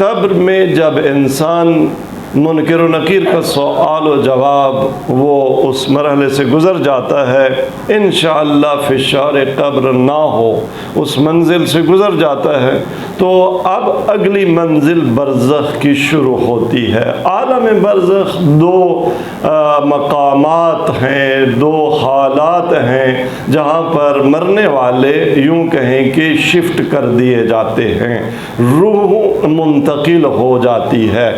قبر میں جب انسان منکر و نکیر کا سوال و جواب وہ اس مرحلے سے گزر جاتا ہے، انشاءاللہ فشار قبر نہ ہو، اس منزل سے گزر جاتا ہے، تو اب اگلی منزل برزخ کی شروع ہوتی ہے۔ عالم برزخ دو مقامات ہیں، دو حالات ہیں جہاں پر مرنے والے یوں کہیں کہ شفٹ کر دیے جاتے ہیں، روح منتقل ہو جاتی ہے۔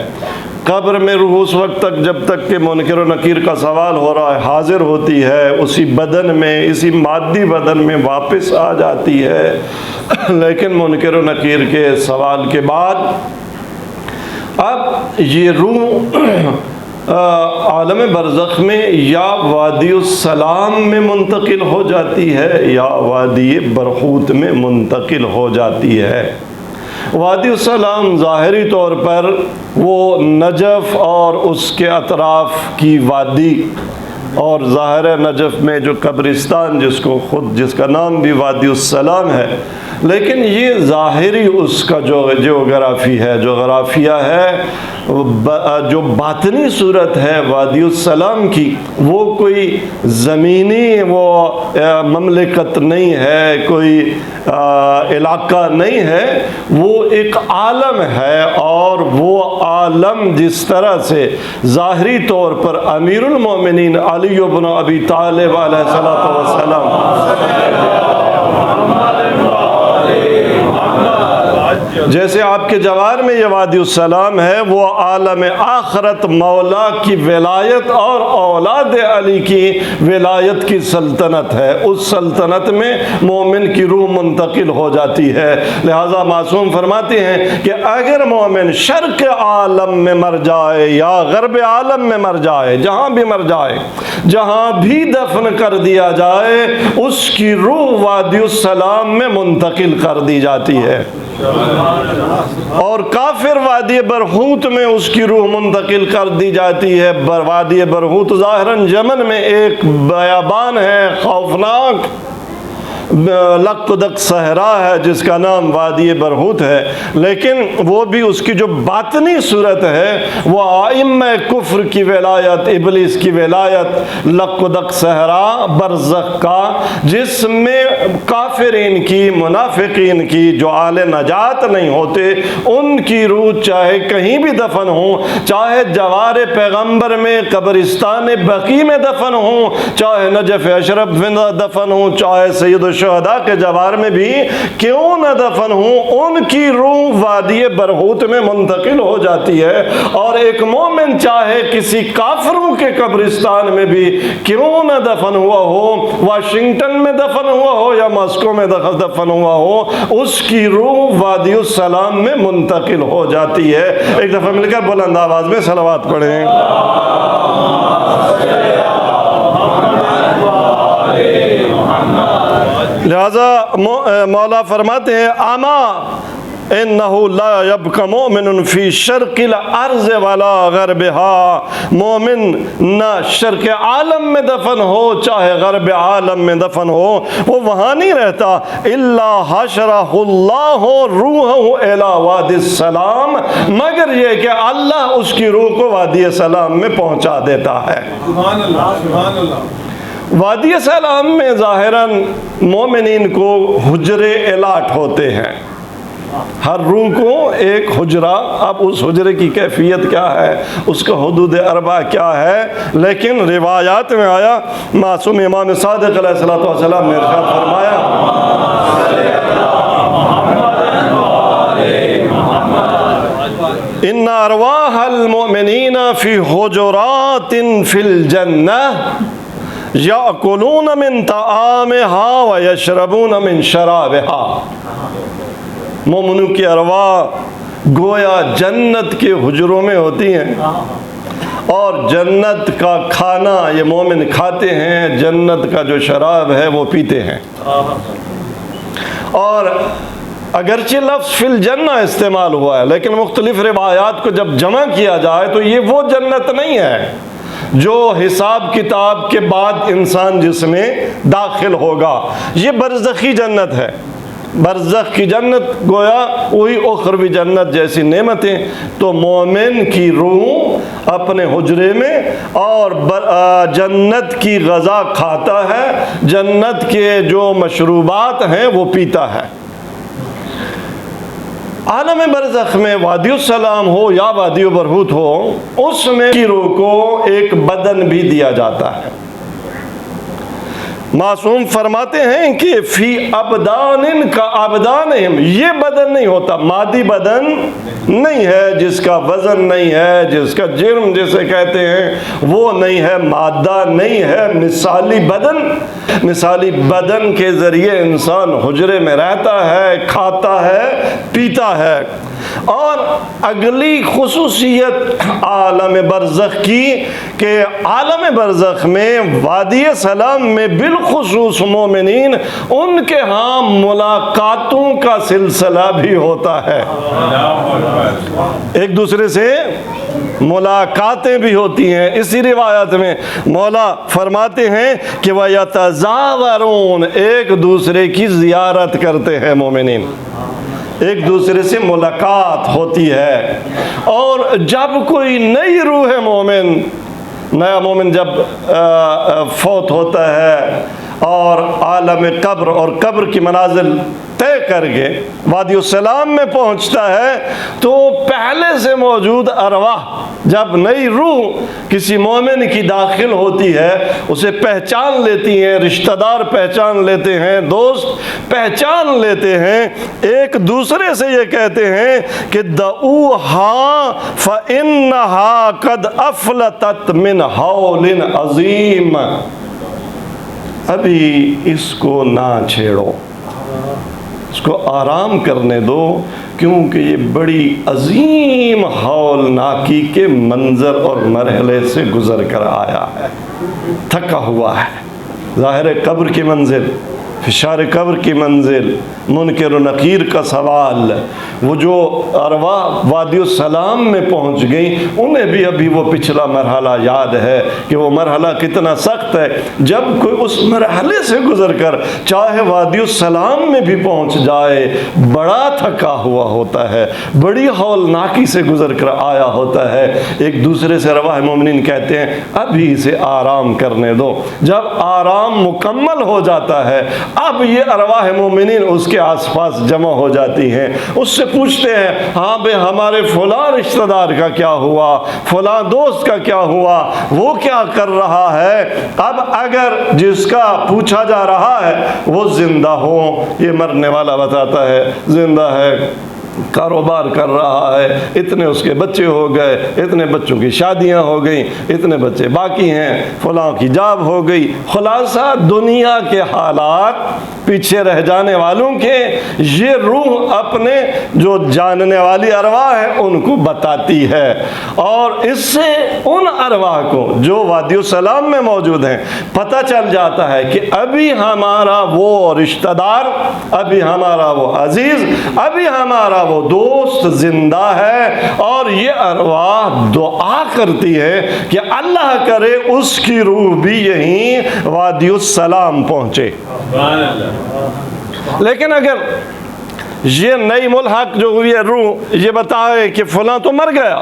قبر میں روح اس وقت تک جب تک کہ منکر و نکیر کا سوال ہو رہا ہے حاضر ہوتی ہے، اسی بدن میں، اسی مادی بدن میں واپس آ جاتی ہے، لیکن منکر و نکیر کے سوال کے بعد اب یہ روح عالم برزخ میں یا وادی السلام میں منتقل ہو جاتی ہے یا وادی برحوت میں منتقل ہو جاتی ہے۔ وادی السلام ظاہری طور پر وہ نجف اور اس کے اطراف کی وادی، اور ظاہر نجف میں جو قبرستان جس کا نام بھی وادی السلام ہے، لیکن یہ ظاہری اس کا جو جغرافیہ ہے، جو باطنی صورت ہے وادی السلام کی، وہ کوئی زمینی وہ مملکت نہیں ہے، کوئی علاقہ نہیں ہے، وہ ایک عالم ہے، اور وہ عالم جس طرح سے ظاہری طور پر امیر المومنین علی بن ابی طالب علیہ السلام جیسے آپ کے جوار میں یہ وادی السلام ہے، وہ عالم آخرت مولا کی ولایت اور اولاد علی کی ولایت کی سلطنت ہے۔ اس سلطنت میں مومن کی روح منتقل ہو جاتی ہے۔ لہذا معصوم فرماتے ہیں کہ اگر مومن شرق عالم میں مر جائے یا غرب عالم میں مر جائے، جہاں بھی مر جائے، جہاں بھی دفن کر دیا جائے، اس کی روح وادی السلام میں منتقل کر دی جاتی ہے، اور کافر وادی برحوت میں اس کی روح منتقل کر دی جاتی ہے۔ وادی برحوت ظاہراً یمن میں ایک بیابان ہے خوفناک، لک دک صحرا ہے جس کا نام وادی برحوت ہے، لیکن وہ بھی اس کی جو باطنی صورت ہے وہ ائمہ کفر کی ولایت، ابلیس کی ولایت، لک دک صحرا برزخ کا، جس میں کافرین کی، منافقین کی، جو اہل نجات نہیں ہوتے، ان کی روح چاہے کہیں بھی دفن ہوں، چاہے جوار پیغمبر میں قبرستان بقیع میں دفن ہوں، چاہے نجف اشرف میں دفن ہوں، چاہے سید شہداء کے جوار میں بھی کیوں نہ دفن ہوں، ان کی روح وادی برحوت میں منتقل ہو جاتی ہے۔ اور ایک مومن چاہے کسی کافروں کے قبرستان میں بھی کیوں نہ دفن ہوا ہو، واشنگٹن میں دفن ہوا ہو یا ماسکو میں دفن ہوا ہو، اس کی روح وادی السلام میں منتقل ہو جاتی ہے۔ ایک دفعہ مل کر بلند آواز میں صلوات پڑھیں۔ لہذا مولا فرماتے ہیں اما انہ لا یبقى مؤمن فی شرق الارض ولا غربها، مومن نہ شرق عالم میں دفن ہو چاہے غرب عالم میں دفن ہو، وہ وہاں نہیں رہتا، الا حشرہ اللہ روحہ الی وادی السلام، مگر یہ کہ اللہ اس کی روح کو وادی السلام میں پہنچا دیتا ہے۔ سبحان اللہ، سبحان اللہ۔ وادی السلام میں ظاہراً مومنین کو حجرے الاٹ ہوتے ہیں، ہر روح کو ایک حجرہ، اب اس حجرے کی کیفیت کیا ہے، اس کا حدود اربع کیا ہے، لیکن روایات میں آیا، معصوم امام صادق علیہ السلام نے ارشاد فرمایا، ان ارواح المؤمنین فی حجرات فی الجنہ یأکلون من طعامها ویشربون من شرابها، مومنوں کی ارواح گویا جنت کے حجروں میں ہوتی ہیں، اور جنت کا کھانا یہ مومن کھاتے ہیں، جنت کا جو شراب ہے وہ پیتے ہیں۔ اور اگرچہ لفظ فی الجنہ استعمال ہوا ہے، لیکن مختلف روایات کو جب جمع کیا جائے تو یہ وہ جنت نہیں ہے جو حساب کتاب کے بعد انسان جس میں داخل ہوگا، یہ برزخی جنت ہے۔ برزخ کی جنت گویا وہی اخروی جنت جیسی نعمتیں. تو مومن کی روح اپنے حجرے میں اور جنت کی غذا کھاتا ہے، جنت کے جو مشروبات ہیں وہ پیتا ہے. عالم برزخ میں وادی السلام ہو یا وادی برہوت ہو، اس میں کی روح کو ایک بدن بھی دیا جاتا ہے. معصوم فرماتے ہیں کہ فی ابدان کا ابدانہم، یہ بدن نہیں ہوتا، مادی بدن نہیں ہے، جس کا وزن نہیں ہے، جس کا جرم جسے کہتے ہیں وہ نہیں ہے، مادہ نہیں ہے، مثالی بدن کے ذریعے انسان حجرے میں رہتا ہے، کھاتا ہے، پیتا ہے. اور اگلی خصوصیت عالم برزخ کی کہ عالم برزخ میں وادی سلام میں بالخصوص مومنین ان کے ہاں ملاقاتوں کا سلسلہ بھی ہوتا ہے، ایک دوسرے سے ملاقاتیں بھی ہوتی ہیں. اسی روایت میں مولا فرماتے ہیں کہ وَيَتَزَاوَرُونَ، ایک دوسرے کی زیارت کرتے ہیں مومنین، ایک دوسرے سے ملاقات ہوتی ہے. اور جب کوئی نئی روح مومن، نیا مومن جب فوت ہوتا ہے اور عالم قبر اور قبر کی منازل طے کر کے وادی السلام میں پہنچتا ہے، تو پہلے سے موجود ارواح جب نئی روح کسی مومن کی داخل ہوتی ہے اسے پہچان لیتی ہیں، رشتہ دار پہچان لیتے ہیں، دوست پہچان لیتے ہیں، ایک دوسرے سے یہ کہتے ہیں کہ دعوها فإنها قد أفلتت من حول عظیم، ابھی اس کو نہ چھیڑو، اس کو آرام کرنے دو، کیونکہ یہ بڑی عظیم ہولناکی کے منظر اور مرحلے سے گزر کر آیا ہے، تھکا ہوا ہے. ظاہر قبر کی منزل، فشار قبر کی منزل، منکر و نکیر کا سوال، وہ جو ارواح وادی السلام میں پہنچ گئیں انہیں بھی ابھی وہ پچھلا مرحلہ یاد ہے کہ وہ مرحلہ کتنا سخت ہے. جب کوئی اس مرحلے سے گزر کر چاہے وادی السلام میں بھی پہنچ جائے بڑا تھکا ہوا ہوتا ہے، بڑی ہولناکی سے گزر کر آیا ہوتا ہے. ایک دوسرے سے ارواح مومنین کہتے ہیں ابھی اسے آرام کرنے دو. جب آرام مکمل ہو جاتا ہے اب یہ ارواح مومنین اس کے آس پاس جمع ہو جاتی ہیں، اس سے پوچھتے ہیں ہاں بے ہمارے فلاں رشتہ دار کا کیا ہوا، فلاں دوست کا کیا ہوا، وہ کیا کر رہا ہے. اب اگر جس کا پوچھا جا رہا ہے وہ زندہ ہو، یہ مرنے والا بتاتا ہے زندہ ہے، کاروبار کر رہا ہے، اتنے اس کے بچے ہو گئے، اتنے بچوں کی شادیاں ہو گئیں، اتنے بچے باقی ہیں، فلاں کی جاب ہو گئی. خلاصہ دنیا کے حالات پیچھے رہ جانے والوں کے یہ روح اپنے جو جاننے والی ارواح ہے ان کو بتاتی ہے. اور اس سے ان ارواح کو جو وادی السلام میں موجود ہیں پتہ چل جاتا ہے کہ ابھی ہمارا وہ رشتہ دار، ابھی ہمارا وہ عزیز، ابھی ہمارا وہ دوست زندہ ہے. اور یہ ارواح دعا کرتی ہے کہ اللہ کرے اس کی روح بھی یہیں وادی السلام پہنچے. لیکن اگر یہ نئی ملحق جو ہوئی ہے روح یہ بتائے کہ فلاں تو مر گیا،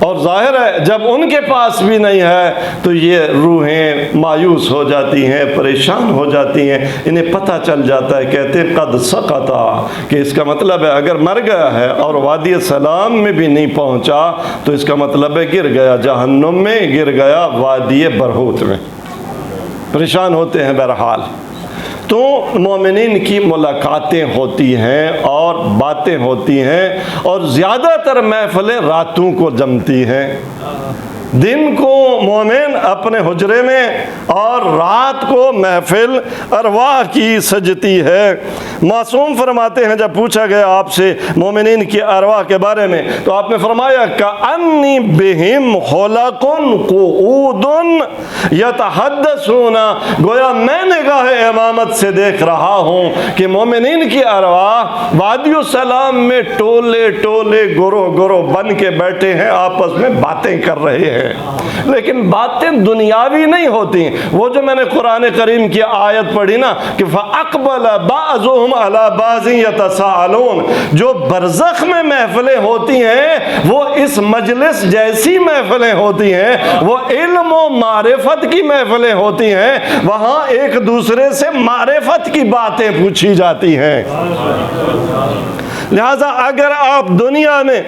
اور ظاہر ہے جب ان کے پاس بھی نہیں ہے تو یہ روحیں مایوس ہو جاتی ہیں، پریشان ہو جاتی ہیں. انہیں پتہ چل جاتا ہے، کہتے ہیں قد سقطا، کہ اس کا مطلب ہے اگر مر گیا ہے اور وادی السلام میں بھی نہیں پہنچا تو اس کا مطلب ہے گر گیا جہنم میں، گر گیا وادی برہوت میں. پریشان ہوتے ہیں بہرحال. تو مومنین کی ملاقاتیں ہوتی ہیں اور باتیں ہوتی ہیں، اور زیادہ تر محفلیں راتوں کو جمتی ہیں. دن کو مومن اپنے حجرے میں اور رات کو محفل ارواح کی سجتی ہے. معصوم فرماتے ہیں جب پوچھا گیا آپ سے مومنین کی ارواح کے بارے میں تو آپ نے فرمایا کأنی بہم خلق قعود یتحدثون، گویا میں نگاہ امامت سے دیکھ رہا ہوں کہ مومنین کی ارواح وادی السلام میں ٹولے ٹولے گروہ گروہ بن کے بیٹھے ہیں، آپس میں باتیں کر رہے ہیں. ہیں، لیکن باتیں دنیاوی نہیں ہوتی۔ وہ جو میں نے قرآن کریم کی آیت پڑھی نا کہ فَأَقْبَلَ بَعْضُهُمْ عَلَى بَعْضٍ يَتَسَاءَلُونَ، جو برزخ میں محفلیں ہوتی ہیں وہ اس مجلس جیسی محفلیں ہوتی ہیں، وہ علم و معرفت کی محفلیں ہوتی ہیں، وہاں ایک دوسرے سے معرفت کی باتیں پوچھی جاتی ہیں۔ لہذا اگر آپ دنیا میں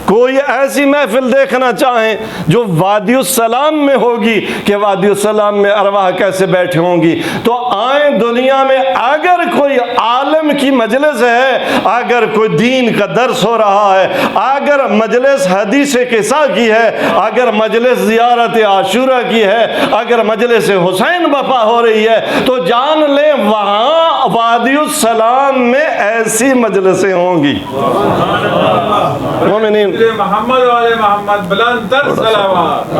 کوئی ایسی محفل دیکھنا چاہیں جو وادی السلام میں ہوگی کہ وادی السلام میں ارواح کیسے بیٹھے ہوں گی، تو آئیں دنیا میں اگر کوئی عالم کی مجلس ہے، اگر کوئی دین کا درس ہو رہا ہے، اگر مجلس حدیث قصہ کی ہے، اگر مجلس زیارت عاشورہ کی ہے، اگر مجلس حسین بپا ہو رہی ہے، تو جان لیں وہاں وادی السلام میں ایسی مجلسیں ہوں گی۔ مومنین محمد والے محمد بلند تر صلوات۔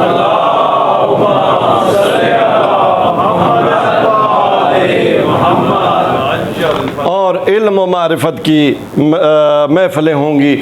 اور علم و معرفت کی محفلیں ہوں گی۔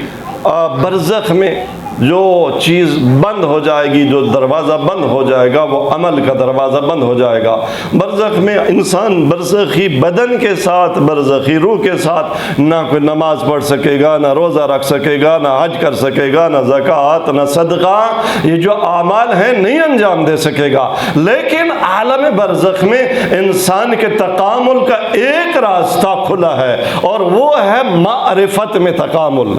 برزخ میں جو چیز بند ہو جائے گی، جو دروازہ بند ہو جائے گا، وہ عمل کا دروازہ بند ہو جائے گا۔ برزخ میں انسان برزخی بدن کے ساتھ، برزخی روح کے ساتھ نہ کوئی نماز پڑھ سکے گا، نہ روزہ رکھ سکے گا، نہ حج کر سکے گا، نہ زکوٰۃ، نہ صدقہ، یہ جو اعمال ہیں نہیں انجام دے سکے گا۔ لیکن عالم برزخ میں انسان کے تکامل کا ایک راستہ کھلا ہے، اور وہ ہے معرفت میں تکامل،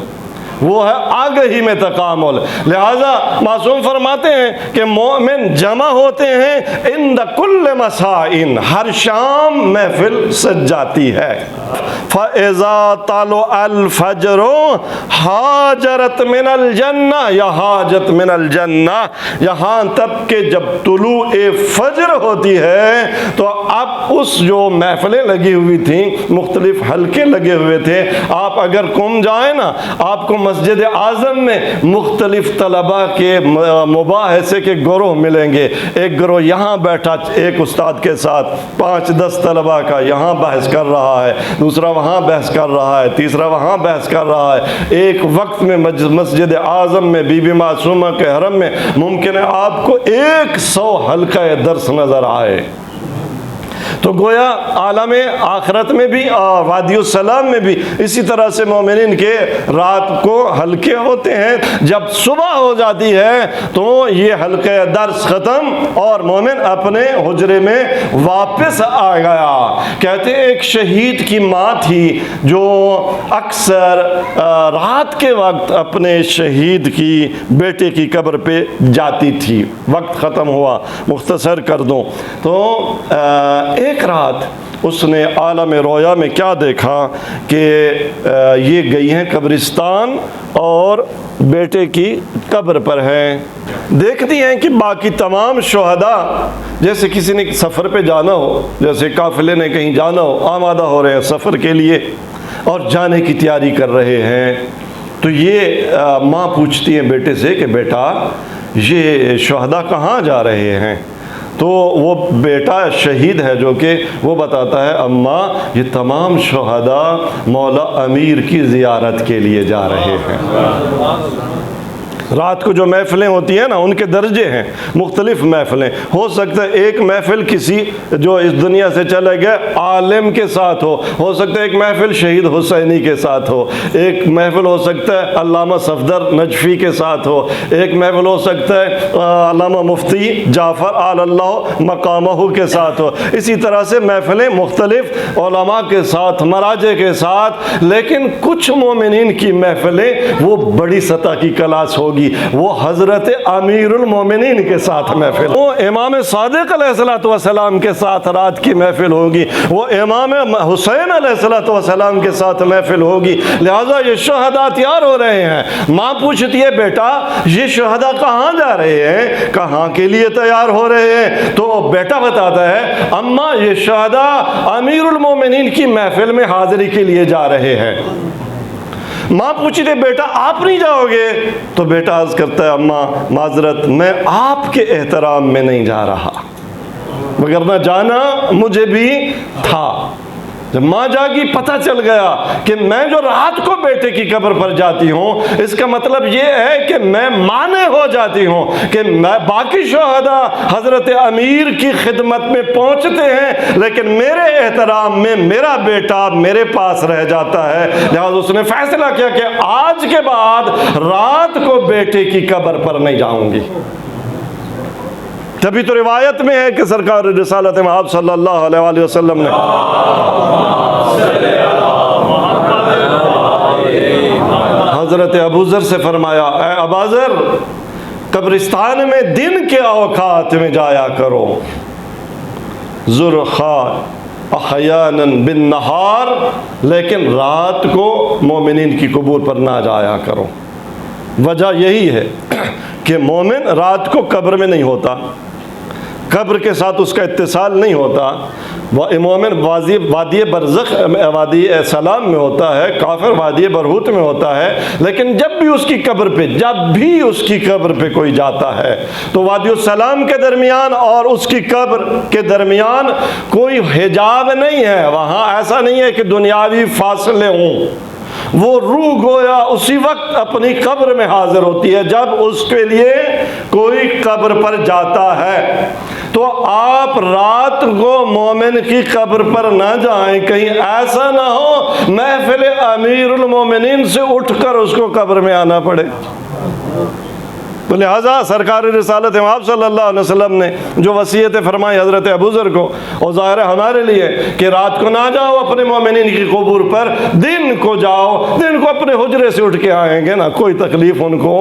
وہ ہے آگہی میں تکامل۔ لہذا معصوم فرماتے ہیں کہ مومن جمع ہوتے ہیں عند کل مساء، ہر شام محفل سج جاتی ہے۔ فَإِذَا طَلُعَ الْفَجْرُ حَاجَرَتْ مِنَ الْجَنَّةِ، یا حاجت من الجنہ، یہاں تک کہ جب طلوع فجر ہوتی ہے تو اب اس جو محفلیں لگی ہوئی تھیں، مختلف حلقے لگے ہوئے تھے، آپ اگر قم جائیں نا، آپ کو مسجد اعظم میں مختلف طلباء کے مباحثے کے گروہ ملیں گے۔ ایک گروہ یہاں بیٹھا ایک استاد کے ساتھ 5-10 طلباء کا یہاں بحث کر رہا ہے، دوسرا وہاں بحث کر رہا ہے، تیسرا وہاں بحث کر رہا ہے۔ ایک وقت میں مسجد اعظم میں بی بی معصومہ کے حرم میں ممکن ہے آپ کو 100 حلقہ درس نظر آئے۔ تو گویا عالم آخرت میں بھی، وادی السلام میں بھی اسی طرح سے مومنین کے رات کو حلقے ہوتے ہیں۔ جب صبح ہو جاتی ہے تو یہ حلقہ درس ختم اور مومن اپنے حجرے میں واپس آ گیا۔ کہتے ایک شہید کی ماں تھی جو اکثر رات کے وقت اپنے شہید کی بیٹے کی قبر پہ جاتی تھی۔ وقت ختم ہوا، مختصر کر دوں تو ایک رات اس نے عالم رویا میں کیا دیکھا کہ یہ گئی ہیں قبرستان اور بیٹے کی قبر پر ہیں۔ دیکھتی ہیں کہ باقی تمام شہداء جیسے کسی نے سفر پہ جانا ہو، جیسے قافلے نے کہیں جانا ہو، آمادہ ہو رہے ہیں سفر کے لیے اور جانے کی تیاری کر رہے ہیں۔ تو یہ ماں پوچھتی ہیں بیٹے سے کہ بیٹا یہ شہداء کہاں جا رہے ہیں؟ تو وہ بیٹا شہید ہے جو کہ وہ بتاتا ہے اماں یہ تمام شہداء مولا امیر کی زیارت کے لیے جا رہے ہیں۔ رات کو جو محفلیں ہوتی ہیں نا ان کے درجے ہیں، مختلف محفلیں ہو سکتا ہے ایک محفل کسی جو اس دنیا سے چلے گئے عالم کے ساتھ ہو سکتا ہے ایک محفل شہید حسینی کے ساتھ ہو، ایک محفل ہو سکتا ہے علامہ صفدر نجفی کے ساتھ ہو، ایک محفل ہو سکتا ہے علامہ مفتی جعفر آل اللہ مقامہ کے ساتھ ہو۔ اسی طرح سے محفلیں مختلف علماء کے ساتھ، مراجع کے ساتھ، لیکن کچھ مومنین کی محفلیں وہ بڑی سطح کی کلاس ہوگی، وہ حضرت امیر المومنین کے ساتھ محفل، وہ امام صادق علیہ السلام کے ساتھ رات کی محفل ہوگی، وہ امام حسین علیہ السلام کے ساتھ محفل ہوگی۔ لہٰذا یہ شہداء تیار ہو رہے ہیں۔ ماں پوچھتی ہے بیٹا یہ شہداء کہاں جا رہے ہیں، کہاں کے لیے تیار ہو رہے ہیں؟ تو بیٹا بتاتا ہے اماں یہ شہداء امیر المومنین کی محفل میں حاضری کے لیے جا رہے ہیں۔ ماں پوچھی تھی بیٹا آپ نہیں جاؤ گے؟ تو بیٹا عرض کرتا ہے اماں معذرت میں آپ کے احترام میں نہیں جا رہا، وگرنہ جانا مجھے بھی تھا، جب ماں جاگی پتہ چل گیا کہ میں جو رات کو بیٹے کی قبر پر جاتی ہوں، اس کا مطلب یہ ہے کہ میں مانے ہو جاتی ہوں کہ میں باقی شہداء حضرت امیر کی خدمت میں پہنچتے ہیں، لیکن میرے احترام میں میرا بیٹا میرے پاس رہ جاتا ہے۔ لہذا اس نے فیصلہ کیا کہ آج کے بعد رات کو بیٹے کی قبر پر نہیں جاؤں گی۔ تبھی تو روایت میں ہے کہ سرکار رسالت مآب صلی اللہ علیہ وآلہ وسلم نے حضرت ابوذر سے فرمایا، اے ابوذر، قبرستان میں دن کے اوقات میں جایا کرو، ذرخا احیانا بالنہار، لیکن رات کو مومنین کی قبور پر نہ جایا کرو۔ وجہ یہی ہے کہ مومن رات کو قبر میں نہیں ہوتا، قبر کے ساتھ اس کا اتصال نہیں ہوتا۔ مومن وادی برزخ وادی سلام میں ہوتا ہے، کافر وادی برہوت میں ہوتا ہے، لیکن جب بھی اس کی قبر پہ کوئی جاتا ہے تو وادی السلام کے درمیان اور اس کی قبر کے درمیان کوئی حجاب نہیں ہے۔ وہاں ایسا نہیں ہے کہ دنیاوی فاصلے ہوں، وہ روح گویا اسی وقت اپنی قبر میں حاضر ہوتی ہے جب اس کے لیے کوئی قبر پر جاتا ہے۔ تو آپ رات کو مومن کی قبر پر نہ جائیں، کہیں ایسا نہ ہو محفل امیر المومنین سے اٹھ کر اس کو قبر میں آنا پڑے۔ لہذا سرکار رسالت مآب صلی اللہ علیہ وسلم نے جو وصیت فرمائی حضرت ابوذر کو، اور ظاہر ہے ہمارے لیے کہ رات کو نہ جاؤ اپنے مومنین کی قبور پر، دن کو جاؤ، دن کو اپنے حجرے سے اٹھ کے آئیں گے نا، کوئی تکلیف ان کو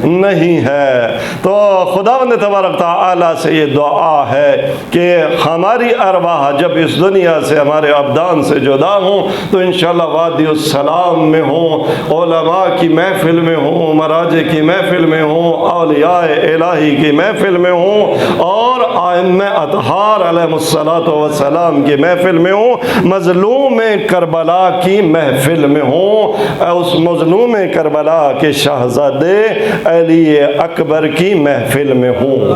نہیں ہے۔ تو خداوند تبارک تعالیٰ سے یہ دعا ہے کہ ہماری ارواح جب اس دنیا سے ہمارے ابدان سے جدا ہوں تو انشاءاللہ وادی السلام میں ہوں، علماء کی محفل میں ہوں، مراجع کی محفل میں ہوں، اولیاء الہی کی محفل میں ہوں، اور ائمہ اطہار علیہ السلام کی محفل میں ہوں، مظلوم کربلا کی محفل میں ہوں، اس مظلوم کربلا کے شہزادے علی اکبر کی محفل میں ہوں۔